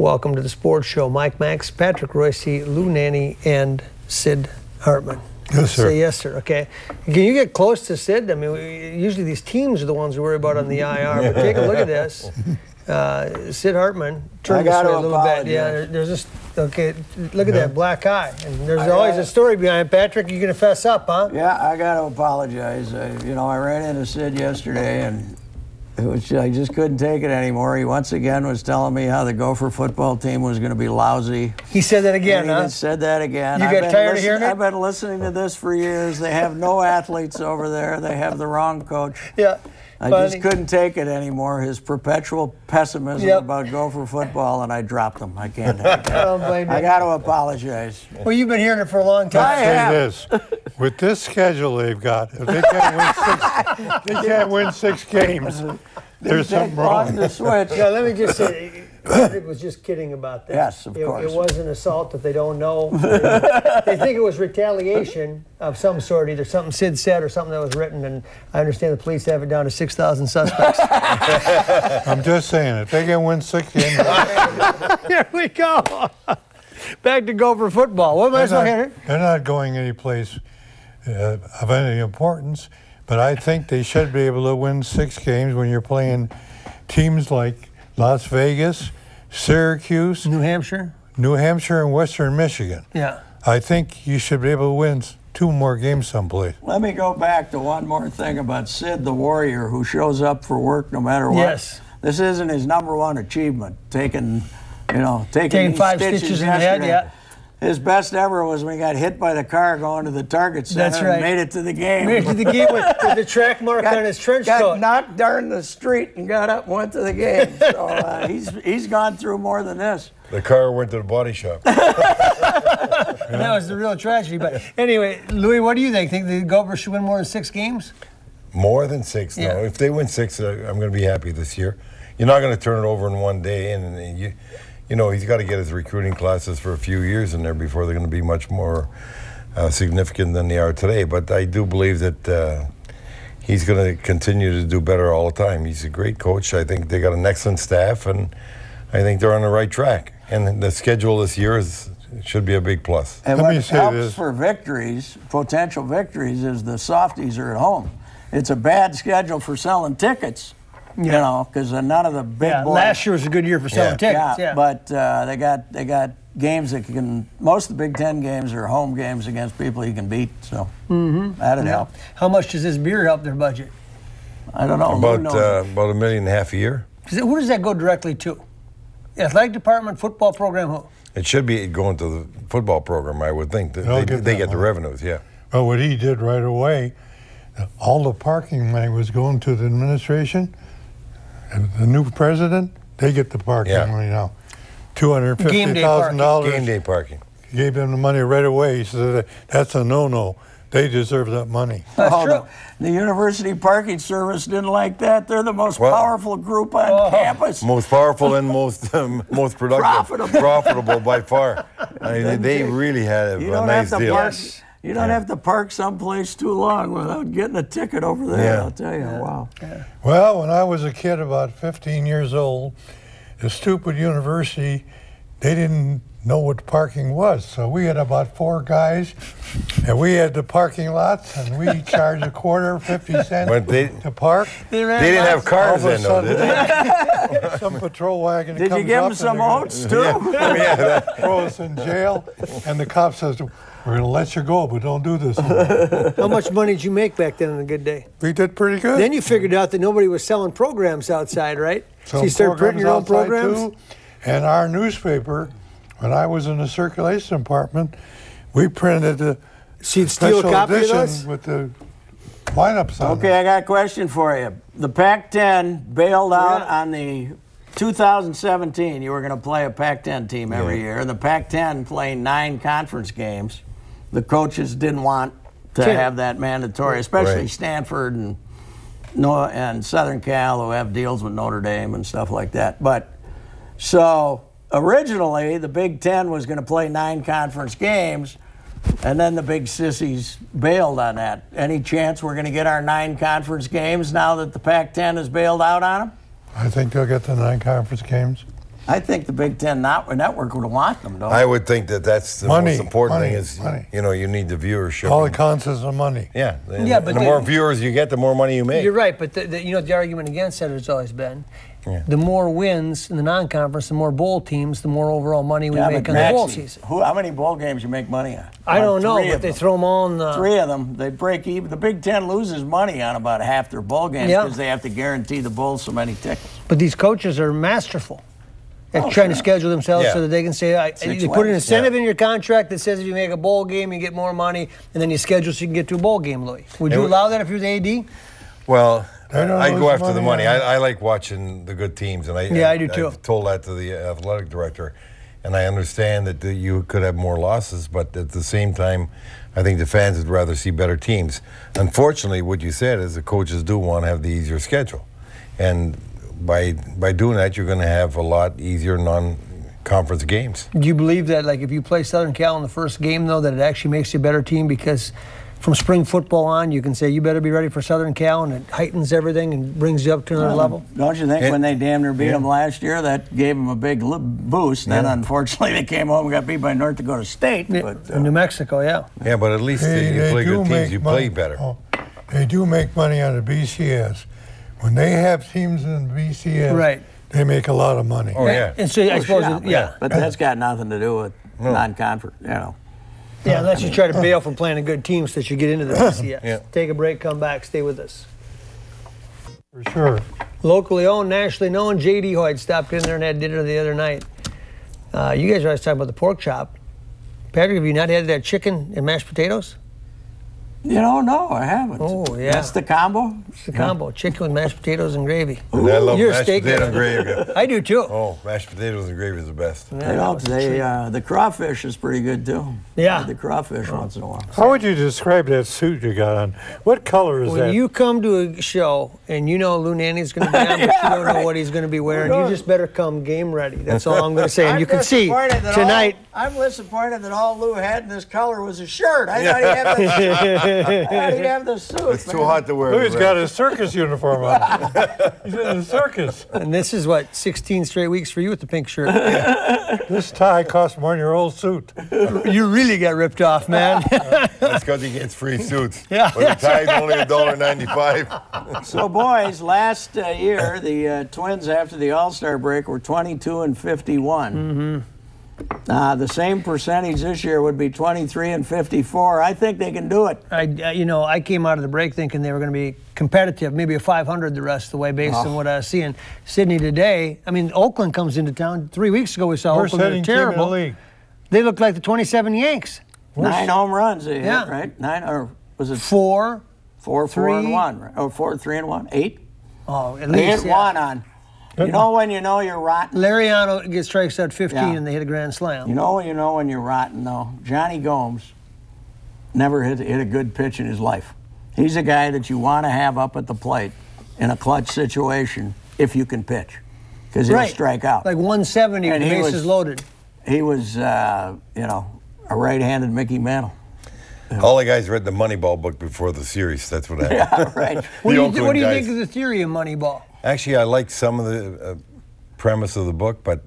Welcome to the Sports Show. Mike Max, Patrick Royce, Lou Nanne, and Sid Hartman. Yes, sir. Say yes, sir. Okay. Can you get close to Sid? I mean, usually these teams are the ones we worry about on the IR, but take a look at this. Sid Hartman, turn this way a little bit. Yeah, there's this. Okay, look at that black eye. And there's always a story behind it. Patrick, you're going to fess up, huh? Yeah, I got to apologize. I ran into Sid yesterday, and I just couldn't take it anymore. He once again was telling me how the Gopher football team was going to be lousy. He said that again, huh? He said that again. You got tired of hearing it? I've been listening to this for years. They have no athletes over there. They have the wrong coach. Yeah. I just couldn't take it anymore, his perpetual pessimism about Gopher football, and I dropped him. I can't take it. I don't blame you. I got to apologize. Well, you've been hearing it for a long time. I have. This. With this schedule they've got, if they can't win six games, there's something wrong. The switch. Yeah, let me just say, Patrick was just kidding about that. Yes, of course. It was an assault that they don't know. They think it was retaliation of some sort, either something Sid said or something that was written, and I understand the police have it down to 6,000 suspects. I'm just saying, if they can win six games. Here we go. Back to Gopher football. What am I supposed to hear? They're not going any place of any importance, but I think they should be able to win six games when you're playing teams like Las Vegas, Syracuse, New Hampshire, and Western Michigan. Yeah. I think you should be able to win two more games someplace. Let me go back to one more thing about Sid the Warrior, who shows up for work no matter what. Yes. This isn't his number one achievement, taking Taking 5 stitches in the head, yeah. His best ever was when he got hit by the car going to the Target Center. That's right. And made it to the game. Made it to the game with the track mark on his trench coat. Got knocked down the street and got up and went to the game. So he's gone through more than this. The car went to the body shop. That was the real tragedy. But anyway, Louis, what do you think? Think the Gophers should win more than 6 games? More than 6, no. Yeah. If they win 6, I'm going to be happy this year. You're not going to turn it over in one day, and he's got to get his recruiting classes for a few years in there before they're going to be much more significant than they are today. But I do believe that he's going to continue to do better all the time. He's a great coach. I think they got an excellent staff, and I think they're on the right track. And the schedule this year should be a big plus. And what helps for victories, potential victories, is the softies are at home. It's a bad schedule for selling tickets. Because none of the big boys. Last year was a good year for selling tickets. Yeah. But they got games that can. Most of the Big Ten games are home games against people you can beat. So that'd help. How much does this beer help their budget? I don't know. About $1.5 million a year. Who does that go directly to? Athletic department, football program, who? It should be going to the football program, I would think. They get the revenues, yeah. Well, what he did right away, all the parking money was going to the administration. And the new president, they get the parking money now. $250,000. Game day parking. Gave him the money right away. He said, that's a no-no. They deserve that money. That's true. The University Parking Service didn't like that. They're the most powerful group on campus. Most powerful and most productive. Profitable by far. They really had a nice deal. You don't have to park someplace too long without getting a ticket over there, I'll tell you. Wow. Yeah. Well, when I was a kid, about 15 years old, the stupid university, they didn't know what parking was. So we had about 4 guys, and we had the parking lots, and we charged a quarter, 50 cents to park. They didn't have cars then, though, did they? Some patroll wagon Did you give them some oats, too? Throw us in jail, and the cop says, we're going to let you go, but don't do this anymore. How much money did you make back then on a good day? We did pretty good. Then you figured out that nobody was selling programs outside, right? So you started printing your own programs? Too. And our newspaper, when I was in the circulation department, we printed the steal a copy of edition with the lineups on Okay, I got a question for you. The Pac-10 bailed out on the 2017. You were going to play a Pac-10 team every year. And the Pac-10 playing 9 conference games. The coaches didn't want to have that mandatory, especially Stanford and Southern Cal, who have deals with Notre Dame and stuff like that. But so originally, the Big Ten was going to play 9 conference games, and then the big sissies bailed on that. Any chance we're going to get our 9 conference games now that the Pac-10 has bailed out on them? I think they'll get the 9 conference games. I think the Big Ten Network would want them, don't I would think that that's the Money, most important money, thing is, money. you know, you need the viewership. All it counts is the money. Yeah. Yeah, but the more viewers you get, the more money you make. You're right, but you know the argument against that has always been, Yeah. the more wins in the non-conference, the more bowl teams, the more overall money we make on the bowl season. How many bowl games you make money on? I don't know, Three but of they them. throw them all in the... Three of them, they break even. The Big Ten loses money on about half their bowl games Yeah. because they have to guarantee the bowl so many tickets. But these coaches are masterful at Oh, trying to sure. schedule themselves Yeah. so that they can say, Six you put an wins. incentive in your contract that says if you make a bowl game, you get more money, and then you schedule so you can get to a bowl game, Louis. Would you allow that if you're the AD? Well, They don't I go lose after the money money. on it. I like watching the good teams, and I do too. I've told that to the athletic director, and I understand that you could have more losses, but at the same time, I think the fans would rather see better teams. Unfortunately, what you said is the coaches do want to have the easier schedule, and by doing that, you're going to have a lot easier non-conference games. Do you believe that, like, if you play Southern Cal in the first game, though, that it actually makes you a better team because from spring football on, you can say you better be ready for Southern Cal, and it heightens everything and brings you up to another level? Don't you think when they damn near beat Yeah. them last year, that gave them a big boost? Then, unfortunately, they came home and got beat by North Dakota State. But, In New Mexico, yeah. Yeah, but at least you play good teams, you play better. Oh, they do make money on the BCS. When they have teams in the BCS, Right. they make a lot of money. Oh, yeah. And so I suppose, yeah. But that's got nothing to do with non-conference, you know. Yeah, unless you try to bail from playing a good team so that you get into the BCS. Yeah. Take a break, come back, stay with us. For sure. Locally owned, nationally known, J.D. Hoyt stopped in there and had dinner the other night. You guys are always talking about the pork chop. Patrick, have you not had that chicken and mashed potatoes? You know, no, I haven't. Oh, yeah. That's the combo? It's the combo, chicken with mashed potatoes and gravy. And I love You're a mashed steak potato and guy. gravy. I do too. Oh, mashed potatoes and gravy is the best. You know, the crawfish is pretty good, too. Yeah. I had the crawfish once in a while. How would you describe that suit you got on? What color is When that? you come to a show and you know Lou Nanny's going to be on, but you don't know what he's going to be wearing, you just better come game ready. That's all I'm going to say. And you can see tonight. I'm disappointed that all Lou had in this color was a shirt. I thought he'd have the suit. It's too hot to wear. Louis got his circus uniform on. He's in the circus. And this is what, 16 straight weeks for you with the pink shirt. This tie costs more than your old suit. You really got ripped off, man. That's because he gets free suits. Yeah. But the tie's only $1.95. So, boys, last year, the Twins, after the All-Star break, were 22-51. The same percentage this year would be 23-54. I think they can do it. I came out of the break thinking they were going to be competitive, maybe a 500 the rest of the way based on what I was seeing. Sydney today, I mean, Oakland comes into town. 3 weeks ago we saw Worst Oakland. hitting They're team in the terrible. league. They look like the 27 Yanks. 9 home runs they Yeah. hit, right? 9, or was it 4. 4, 4 3. and 1, right? Or 4, 3 and 1, 8? Oh, at They least, hit yeah. one on. You know when you know you're rotten? Lariano gets strikes out 15 Yeah. and they hit a grand slam. You know when you're rotten, though. Johnny Gomes never hit a good pitch in his life. He's a guy that you want to have up at the plate in a clutch situation if you can pitch, because he'll strike out. Like 170 with And the he bases was- loaded. He was, a right-handed Mickey Mantle. All the guys read the Moneyball book before the series. That's what happened. Yeah, right. What do Oakland you guys. think of the theory of Moneyball? Actually, I like some of the premise of the book, but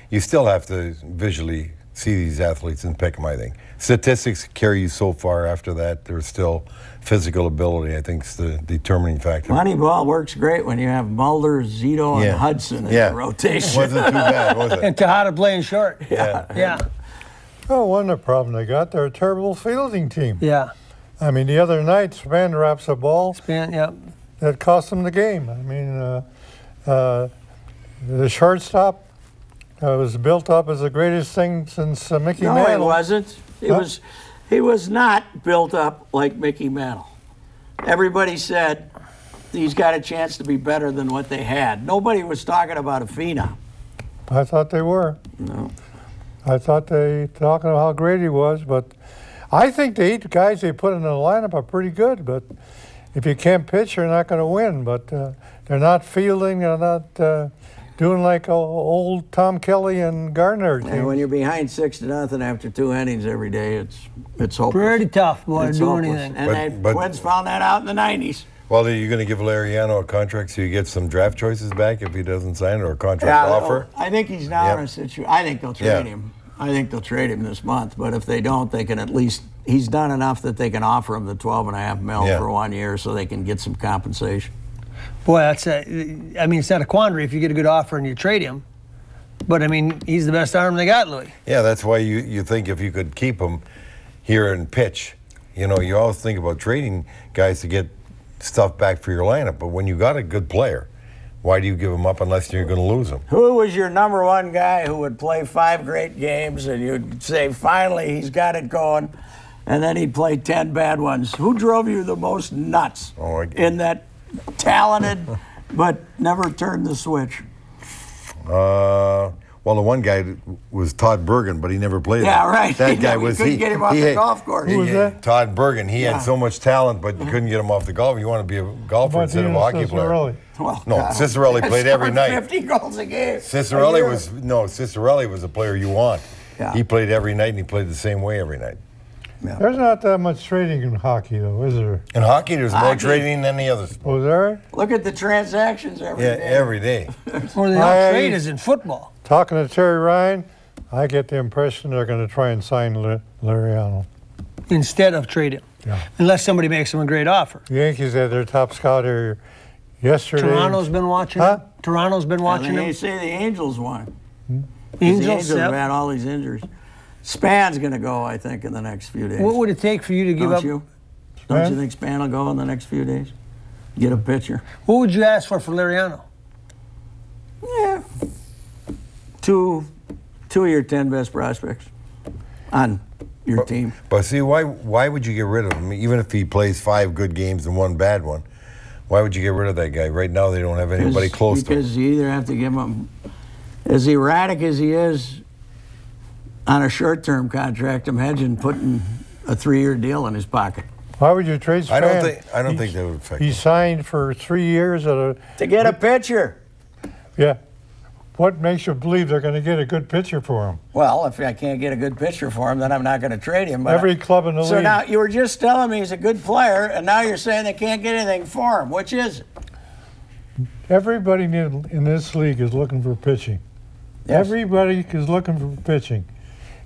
you still have to visually see these athletes and pick them, I think. Statistics carry you so far after that. There's still physical ability, I think, is the determining factor. Moneyball works great when you have Mulder, Zito, and Hudson in the rotation. Wasn't too bad, was it? And Tejada playing short. Yeah. Oh, one of the problem they got, they're a terrible fielding team. Yeah. I mean, the other night, Span drops a ball Yeah. that cost them the game. I mean, the shortstop was built up as the greatest thing since Mickey No, Mantle. he wasn't. He was not built up like Mickey Mantle. Everybody said he's got a chance to be better than what they had. Nobody was talking about a phenom. I thought they were. No. I thought they talking about how great he was, but I think the 8 guys they put in the lineup are pretty good. But if you can't pitch, you're not going to win. But they're not fielding. They're not doing like old Tom Kelly and Gardner. And when you're behind 6-0 after 2 innings every day, it's hopeless. Pretty tough, boy, to It's do hopeless. anything. And the Twins found that out in the 90s. Well, are you going to give Lariano a contract so you get some draft choices back if he doesn't sign, or a contract offer? I think he's now in a situation. I think they'll trade him. I think they'll trade him this month. But if they don't, they can at least. He's done enough that they can offer him the $12.5 million for 1 year, so they can get some compensation. Boy, that's I mean, it's not a quandary if you get a good offer and you trade him. But I mean, he's the best arm they got, Louis. Yeah, that's why you think if you could keep him here and pitch, you know, you always think about trading guys to get stuff back for your lineup. But when you got a good player, why do you give him up unless you're going to lose him? Who was your number one guy who would play 5 great games and you'd say, finally, he's got it going, and then he'd play 10 bad ones? Who drove you the most nuts in that talented but never turned the switch? Well, the one guy was Todd Bergen, but he never played. Yeah, right. That guy was couldn't get him off the golf course. Who was that? Todd Bergen. He had so much talent, but you couldn't get him off the golf. You want to be a golfer instead of a hockey player. Well, no, Cicerelli played every night. 50 goals a game. Cicerelli was a player you want. Yeah. He played every night, and he played the same way every night. Yeah. There's not that much trading in hockey, though, is there? In hockey, there's more trading than any other sport. Oh, is there? Look at the transactions every day. Every day. Or the trade is in football. Talking to Terry Ryan, I get the impression they're going to try and sign Lariano. Instead of trade him. Yeah. Unless somebody makes him a great offer. The Yankees had their top scout here yesterday. Toronto's been watching him. Toronto's been watching him. They say the Angels won. The Angels Angels have had all these injuries. Span's going to go, I think, in the next few days. What would it take for you to give up? Don't you think Span will go in the next few days? Get a pitcher. What would you ask for Lariano? Yeah. Two of your 10 best prospects on your team. But see, why would you get rid of him? Even if he plays 5 good games and 1 bad one, why would you get rid of that guy? Right now, they don't have anybody close to him. Because you either have to give him, as erratic as he is on a short-term contract, imagine putting a 3-year deal in his pocket. Why would you trade Span? I don't think that would affect him. him. He signed for 3 years to get a pitcher. Yeah. What makes you believe they're going to get a good pitcher for him? Well, if I can't get a good pitcher for him, then I'm not going to trade him. But every club in the league. So now you were just telling me he's a good player, and now you're saying they can't get anything for him. Which is it? Everybody in this league is looking for pitching. Yes. Everybody is looking for pitching.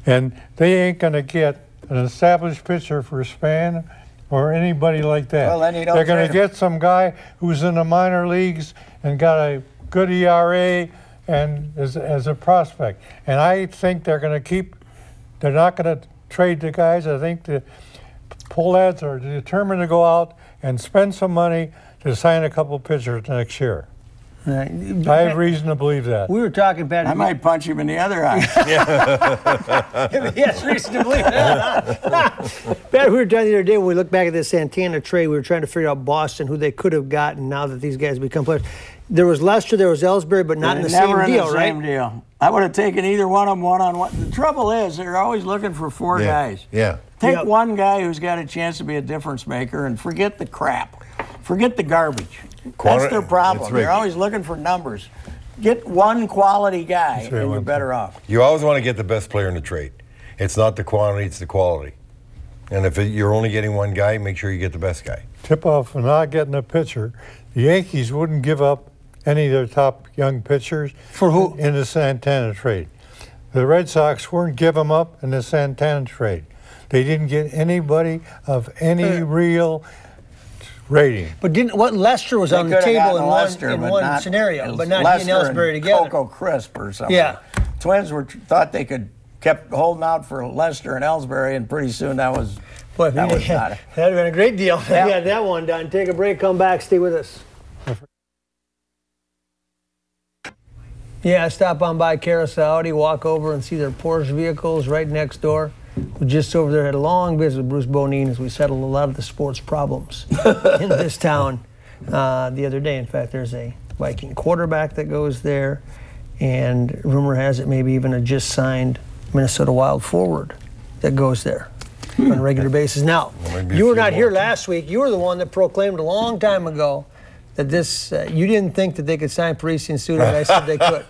And they ain't going to get an established pitcher for Span or anybody like that. Well, then you don't They're going to trade him. get some guy who's in the minor leagues and got a good ERA and as a prospect. And I think they're going to they're not going to trade the guys. I think the Pohlads are determined to go out and spend some money to sign a couple pitchers next year. Right. I have reason to believe that. We were talking, Pat. I might punch him in the other eye. Yes, reason to believe that. Pat, we were talking the other day when we looked back at this Santana trade, we were trying to figure out Boston, who they could have gotten now that these guys become players. There was Lester, there was Ellsbury, but not in the same deal, right? Same deal. I would have taken either one of them one-on-one. The trouble is, they're always looking for 4 guys. Yeah. Take one guy who's got a chance to be a difference maker and forget the crap. Forget the garbage. That's their problem. They're always looking for numbers. Get one quality guy and you're better off. You always want to get the best player in the trade. It's not the quantity, it's the quality. And if you're only getting one guy, make sure you get the best guy. Tip off for not getting a pitcher. The Yankees wouldn't give up any of their top young pitchers. For who? In the Santana trade. The Red Sox weren't give them up in the Santana trade. They didn't get anybody of any real rating. But Lester was on the table in one scenario, but not he and Ellsbury together. Coco Crisp or something. Yeah. Twins thought they kept holding out for Lester and Ellsbury, and pretty soon that was not it. That'd have been a great deal. Yeah. We had that one done. Take a break, come back, stay with us. Yeah, stop on by Carousel Audi, walk over and see their Porsche vehicles right next door. We just over there had a long visit with Bruce Bonine as we settled a lot of the sports problems in this town the other day. In fact, there's a Viking quarterback that goes there, and rumor has it maybe even a just signed Minnesota Wild forward that goes there on a regular basis. Now, you were not here last week. You were the one that proclaimed a long time ago that this you didn't think that they could sign Parisi and Suter, and I said they could.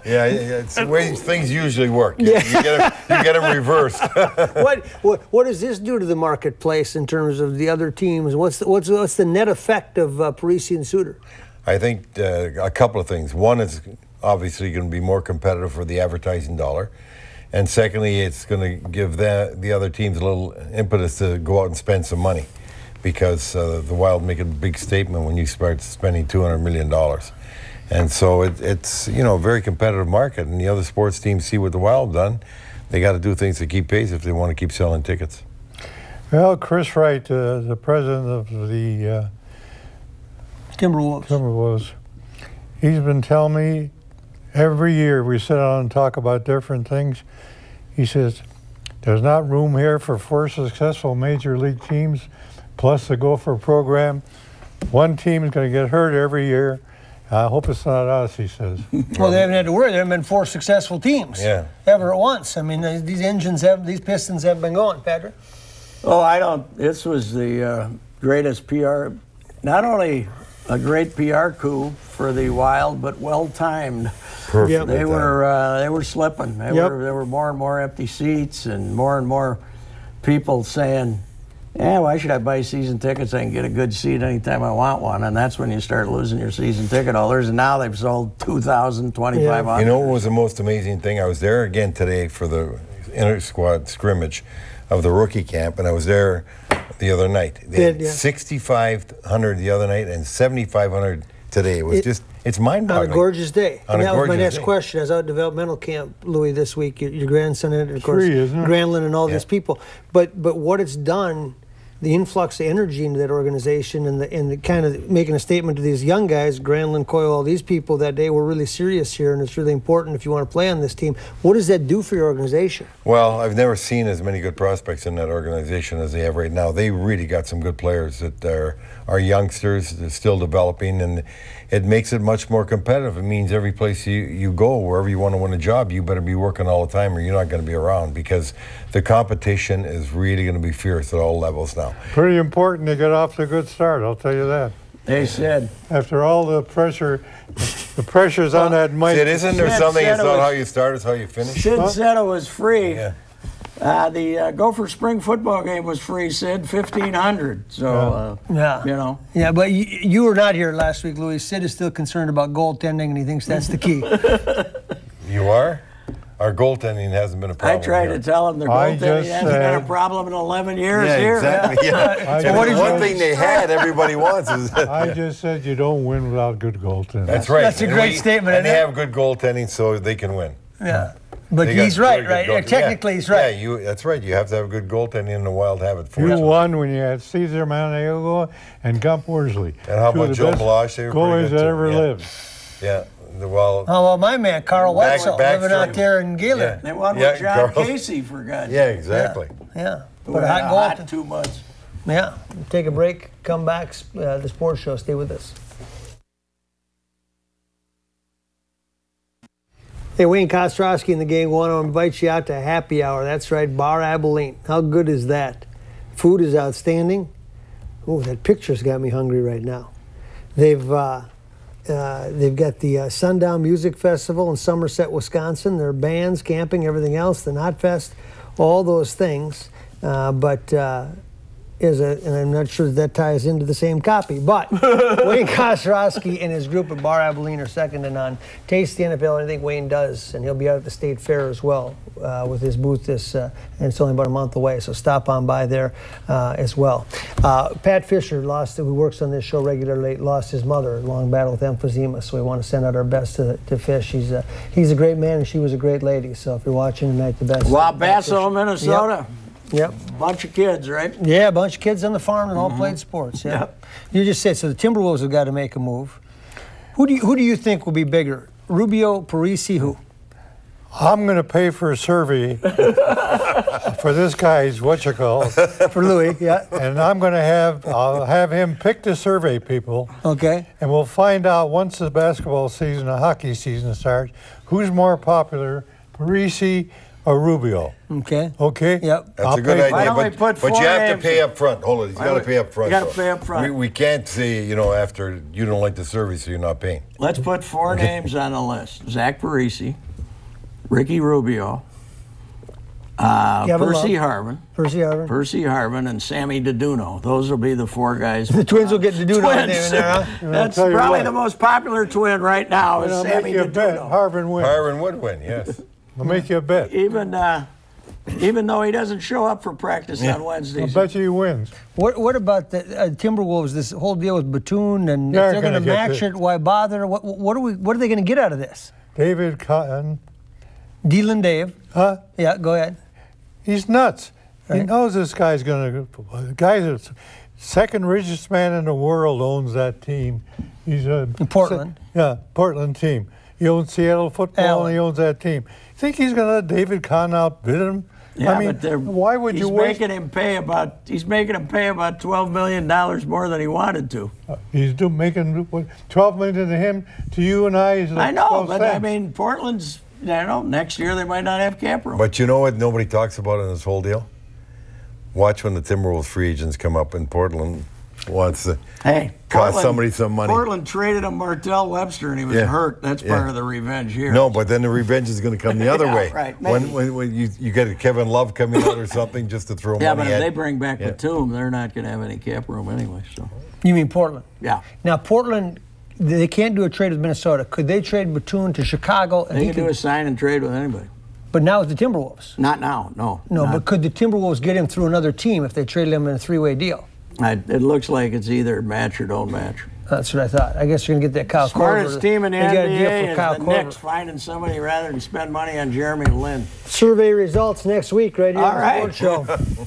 Yeah, it's the way things usually work. You get them reversed. What does this do to the marketplace in terms of the other teams? What's the net effect of Parisi and Suter? I think a couple of things. One is obviously going to be more competitive for the advertising dollar. And secondly, it's going to give the other teams a little impetus to go out and spend some money, because the Wild make a big statement when you start spending $200 million. And so it's a very competitive market, and the other sports teams see what the Wild done. They got to do things to keep pace if they want to keep selling tickets. Well, Chris Wright, the president of the Timberwolves, he's been telling me every year we sit down and talk about different things. He says, there's not room here for 4 successful major league teams, plus the Gopher program. One team is going to get hurt every year. I hope it's not us, he says. Well, they haven't had to worry. There haven't been 4 successful teams ever at once. I mean, these Pistons haven't been going, Patrick. Oh, this was the greatest PR, not only a great PR coup for the Wild, but well-timed. Perfect. Yep. They were slipping. There were more and more empty seats, and more people saying, why should I buy season tickets? I can get a good seat anytime I want one. And that's when you start losing your season ticket holders. And now they've sold 2,000, 2,500. You know what was the most amazing thing? I was there again today for the inter-squad scrimmage of the rookie camp, and I was there the other night. They had 6,500 the other night and 7,500 today. It was it's mind-boggling. On a gorgeous day. On and a that was my gorgeous next day. question. I was out at developmental camp, Louis, this week. Your grandson and, of course, Free, isn't it? Granlund and all these people. But what it's done, the influx of energy into that organization and the kind of making a statement to these young guys, Granlund, Coyle, all these people that day, we're really serious here and it's really important if you want to play on this team. What does that do for your organization? Well, I've never seen as many good prospects in that organization as they have right now. They really got some good players that are youngsters, they're still developing, and it makes it much more competitive. It means every place you go, wherever you want to win a job, you better be working all the time or you're not going to be around, because the competition is really going to be fierce at all levels now. Pretty important to get off to a good start, I'll tell you that. They said, After all the pressure's on that mic. Sid, isn't there Sid something, said it's it not was- how you start, it's how you finish? Sid said it was free. Yeah. The Gopher spring football game was free, Sid, $1,500. So, Yeah, but you were not here last week, Louis. Sid is still concerned about goaltending, and he thinks that's the key. You are? Our goaltending hasn't been a problem I tried here. to tell him the I goaltending just hasn't been a said- problem in 11 years Yeah, here. exactly. Yeah. So what And did one you- thing they had, everybody wants is. I just said you don't win without good goaltending. That's right. That's a And great statement, And they isn't it? have good goaltending, so they can win. Yeah. But They got he's right, really right? good goaltending. Technically, he's right. Yeah, that's right. You have to have good goaltending, and the Wild have it for You you. won when you had Cesar Maniego and Gump Worsley. And how Two of about the Joe best Balash? They were pretty goalies good that too. ever Yeah. lived. Yeah, the Wild. Oh, well, my man, Carl Wetzel, living out there in Gaylord. They won Yeah, with John Carl. Casey, for God's Yeah, sake. exactly. Yeah. Who But a had hot goal. 2 months. Yeah. Take a break, come back, the sports show. Stay with us. Hey, Wayne Kostrowski in the Game One. I invite you out to happy hour. That's right, Bar Abilene. How good is that? Food is outstanding. Oh, that picture's got me hungry right now. They've got the Sundown Music Festival in Somerset, Wisconsin. There are bands, camping, everything else. The Knot Fest, all those things. And I'm not sure that ties into the same copy, but Wayne Kostrowski and his group at Bar Abilene are second to none. Taste the NFL, I think Wayne does, and he'll be out at the State Fair as well with his booth and it's only about a month away, so stop on by there as well. Pat Fisher who works on this show regularly, lost his mother, long battle with emphysema, so we want to send out our best to Fish. He's a great man, and she was a great lady, so if you're watching tonight, the best. Wabasso, Minnesota. Yep. Bunch of kids, right? Yeah, a bunch of kids on the farm and all played sports. Yeah. Yep. You just said so. The Timberwolves have got to make a move. Who do you think will be bigger? Rubio, Parisi, who? I'm going to pay for a survey for this guy's For Louis, yeah. and I'll have him pick the survey people, Okay. and we'll find out once the basketball season, the hockey season starts, who's more popular, Parisi or Rubio. Okay. Okay? Yep. That's a good Why idea, don't we put but four you have names? to pay up front. Hold on, he's got to pay up front. You gotta though. pay up front. We can't say, you know, after you don't like the service, so you're not paying. Let's put four names on the list. Zach Parisi, Ricky Rubio, Kevin Percy Love. Harvin, Percy Harvin. and Sammy DeDuno. Those will be the four guys. The Twins will get Deduno in Twins. there, huh? That's tell you probably what. the most popular twin right now is I'll Sammy make you a bet. DeDuno. Harvin wins. Harvin would win, yes. I'll make you a bet. Even though he doesn't show up for practice on I'll Wednesdays. bet you he wins. What about the Timberwolves? This whole deal with Batoon, and if They're they're going to gonna get match the- it, why bother? What are they going to get out of this? David Cotton, Dylan Dave. huh? Yeah, go ahead. He's nuts. He Right. knows this guy's going to. The guy's the second richest man in the world owns that team. He's In Portland. Yeah, Portland team. He owns Seattle football Allen. and he owns that team. Think he's going to let David Kahn outbid him? Yeah, I mean, but they're- why would you he's waste? making him pay about $12 million more than he wanted to. He's making what, $12 million to him. To you and I is like I know, 12 but I cents. mean, Portland's. I don't know. Next year they might not have cap room. But you know what nobody talks about in this whole deal? Watch when the Timberwolves free agents come up in Portland wants to Hey, cost somebody some money. Portland traded him Martell Webster, and he was Yeah. hurt. That's Yeah. part of the revenge here. No, but then the revenge is going to come the other Yeah, way. right, maybe. When you get a Kevin Love coming out or something just to throw Yeah, money but if at. they bring back Yeah. Batum, they're not going to have any cap room anyway. So, You mean Portland? yeah, Now Portland, they can't do a trade with Minnesota. Could they trade Batoon to Chicago? And they he can do could, a sign and trade with anybody. but now it's the Timberwolves. Not now, no. No, not- but could the Timberwolves get him through another team if they traded him in a three-way deal? It looks like it's either match or don't match. That's what I thought. I guess you're gonna get that Kyle Korver. Smartest team in the They got a deal NBA for is Kyle the Korver. Knicks finding somebody rather than spend money on Jeremy Lin. Survey results next week, right here All on the right. Sports Show.